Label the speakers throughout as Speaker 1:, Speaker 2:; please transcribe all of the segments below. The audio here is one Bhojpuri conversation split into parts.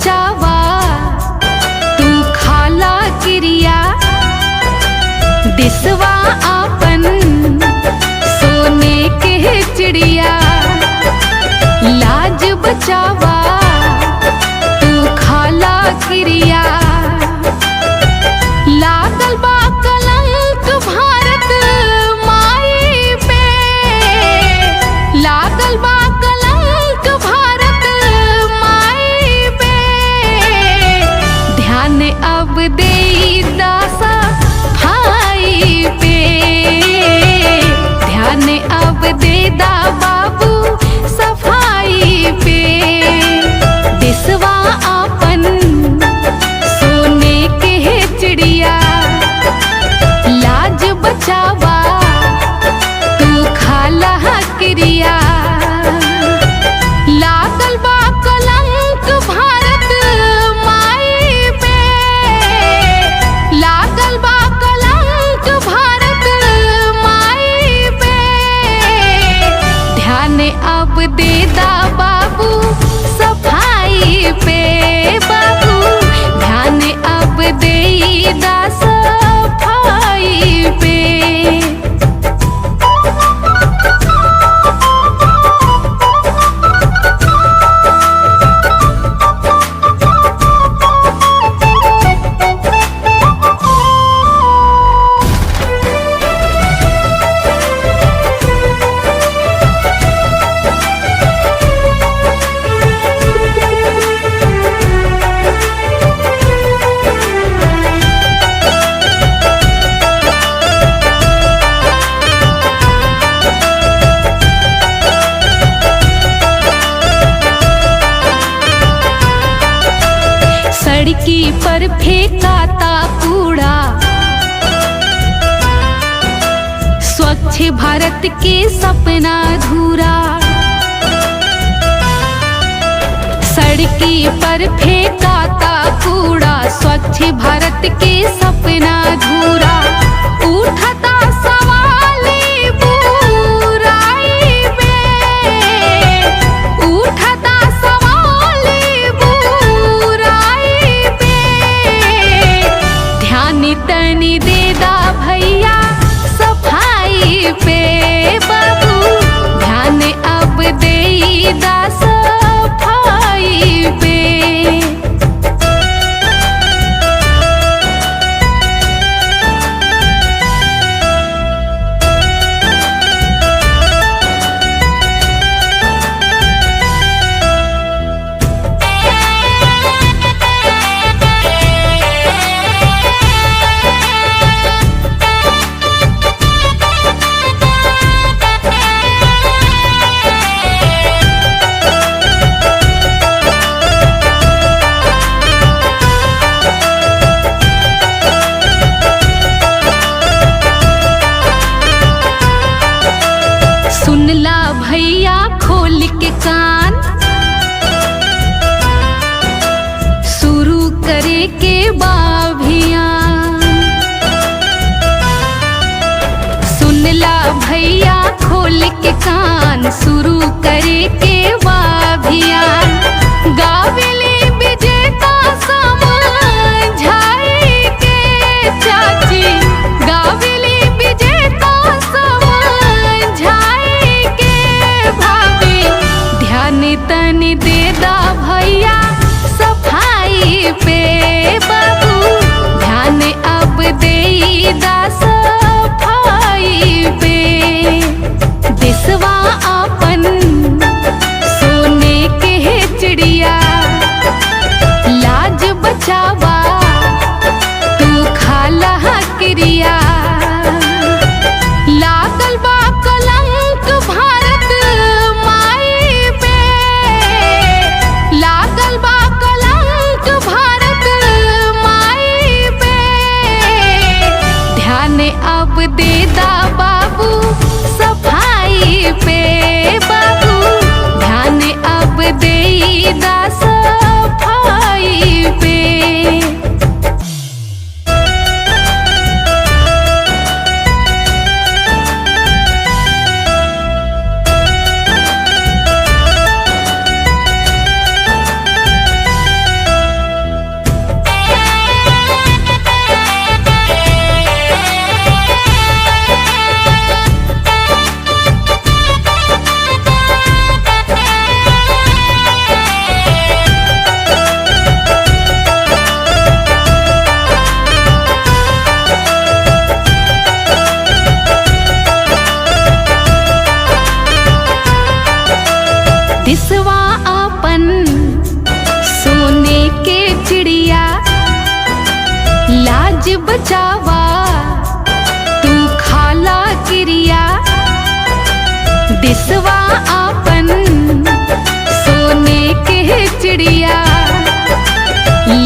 Speaker 1: बचावा तू खाला क्रिया, दिसवा आपन सोने के चिड़िया। लाज बचावा तू खाला क्रिया, लागल बा कलंक भारत माई पे, लागल बा कलंक भारत माई पे। ध्यान अब दे दासा भाई पे, ध्यान अब दे दा बाबू सफाई पे। दिसवा आपन सोने के चिड़िया, लाज बचावा तू खाला क्रिया। लागल बा कलंक भारत माई पे, लागल बा कलंक भारत माई पे। ध्यान अब दे दा बाबू सफाई पे, बाबू ध्यान अब दे दा सफाई पे। सड़की पर फेंकाता कूड़ा, स्वच्छ भारत के सपना अधूरा। सड़की पर फेंकाता कूड़ा, स्वच्छ भारत के सपना अधूरा। उठता सवाल बुराई पे, उठता सवाल बुराई पे। ध्यान तनी दे दा भैया सफाई पे, बाबू ध्यान अब दे दा सफाई पे। सुनला भैया खोल के कान, शुरू करे के बाभियान। सुनला भैया खोल के कान, शुरू करे के बाभियान। गावेले विजेता समझाई के चाची, गावेले विजेता समझाई के भाभी। ध्यान तनी दे दा भैया सफाई पे, बाबू ध्यान अब दे दा सफाई पे। दिसवा आपन सोने के चिड़िया, लाज बचावा तू खाला क्रिया। लागल बा कलंक भारत माई पे, लागल बा कलंक भारत माई पे। ध्यान अब दे दा बाबू सफाई पे, बाबू ध्यान अब दे दा सफाई पे। बचावा तू खाला क्रिया दिसवा आपन सोने के चिड़िया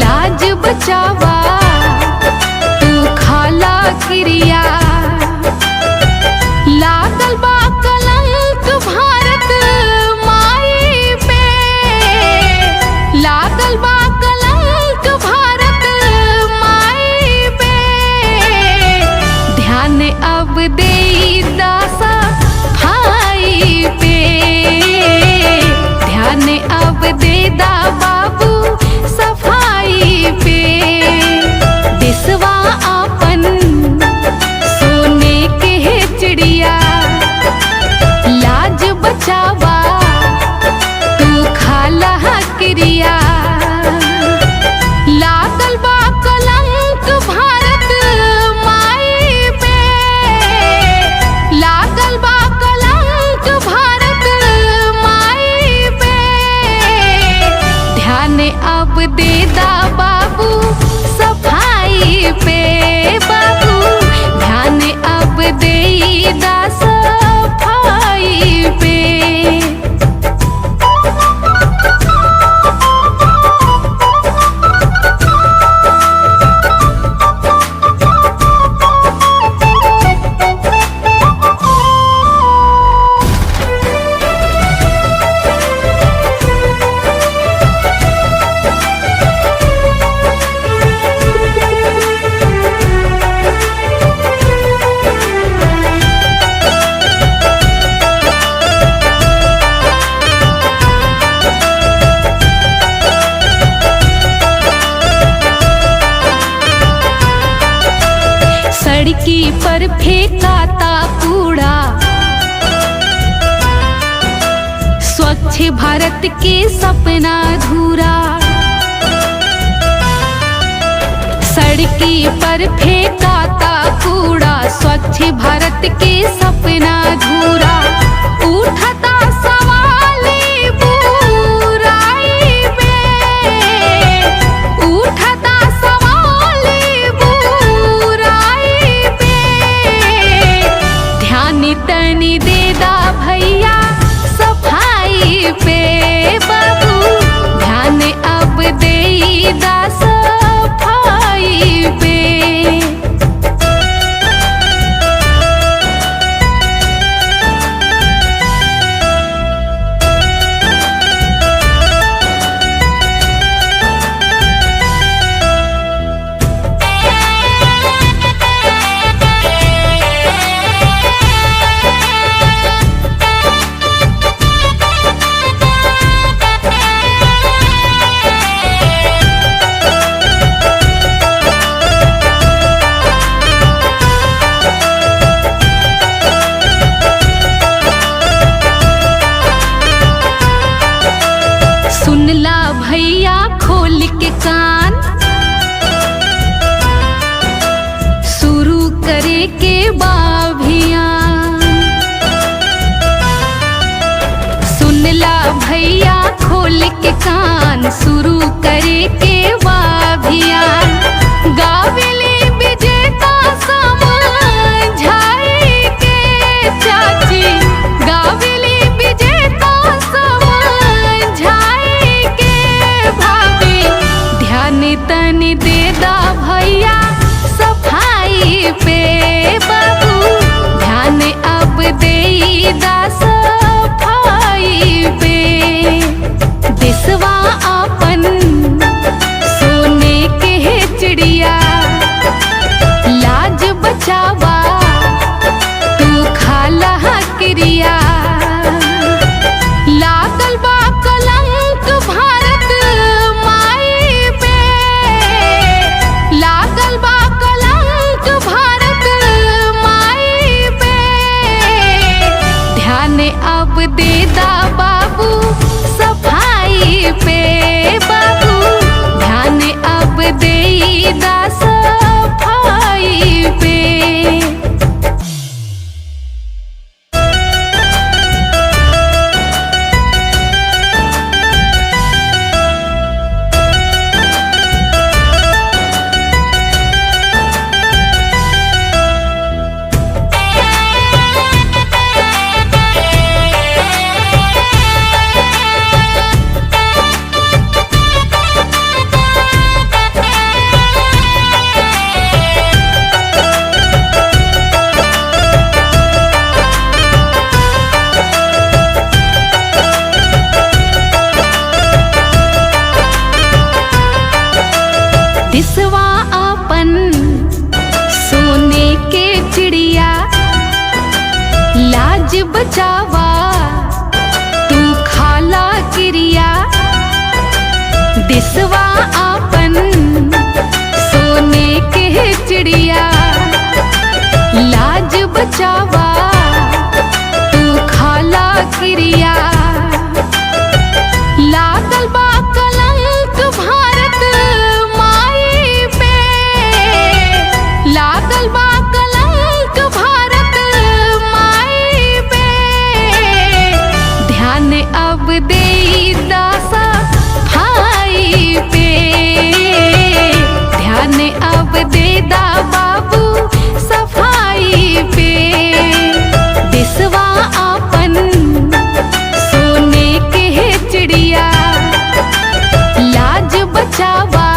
Speaker 1: लाज बचावा तू खाला क्रिया लागल बा कलंक भारत माई पे लागल बा कलंक भारत माई पे ध्यान अब दे दासा भाई पे ध्यान अब दे दा बाबू सफाई पे दिसवा आपन सोने के चिड़िया लाज बचावा तू खाला क्रिया लागल बा कलंक भारत माई पे लागल बा कलंक भारत माई पे ध्यान अब दे दा बाबू सफाई पे बाबू ध्यान अब दे दा सफाई पे सड़की पर फेंकाता कूड़ा स्वच्छ भारत के सपना अधूरा सड़की पर फेंकाता कूड़ा स्वच्छ भारत के सपना अधूरा उठता सवाल बुराई पे उठता सवाल बुराई पे ध्यान तनी दे दा भैया सफाई पे बाबू ध्यान अब दे दा सफाई पे सुनला भैया खोल के कान शुरू करे के बाभियान सुनला भैया खोल के कान शुरू करे के बाभियान गावेले विजेता समझाई के चाची गावेले विजेता समझाई के भाभी ध्यान तनी दे दा भैया सफाई पे बाबू ध्यान अब दे दा सफाई पे दिसवा आपन सोने के चिड़िया लाज बचावा तू खाला क्रिया दिसवा आपन सोने के चिड़िया लाज बचावा तू खाला क्रिया लागल बा कलंक भारत माई पे लागल बा कलंक भारत माई पे ध्यान अब दे दासा भाई पे ध्यान अब दे दा बाबू सफाई पे दिसवा आपन सोने के चिड़िया लाज बचावा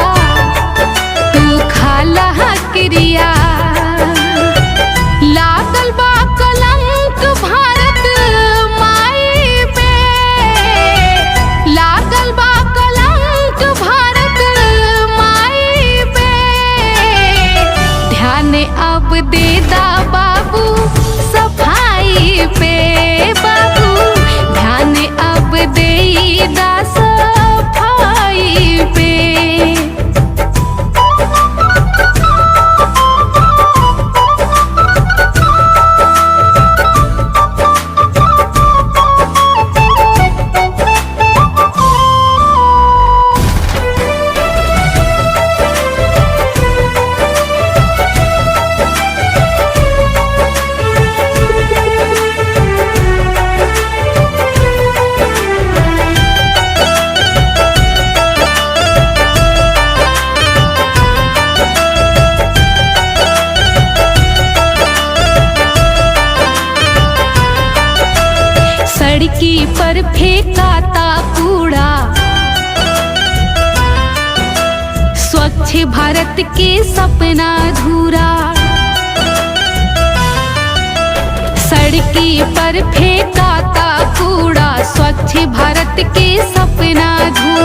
Speaker 1: तू खाला क्रिया लागल बा कलंक भारत माई पे लागल बा कलंक भारत माई पे ध्यान अब दे दा बाबू सफाई पे बाबू ध्यान अब दे दा सफाई पे सड़की पर फेंकाता कूड़ा स्वच्छ भारत के सपना अधूरा सड़की पर फेंकाता कूड़ा स्वच्छ भारत के सपना अधूरा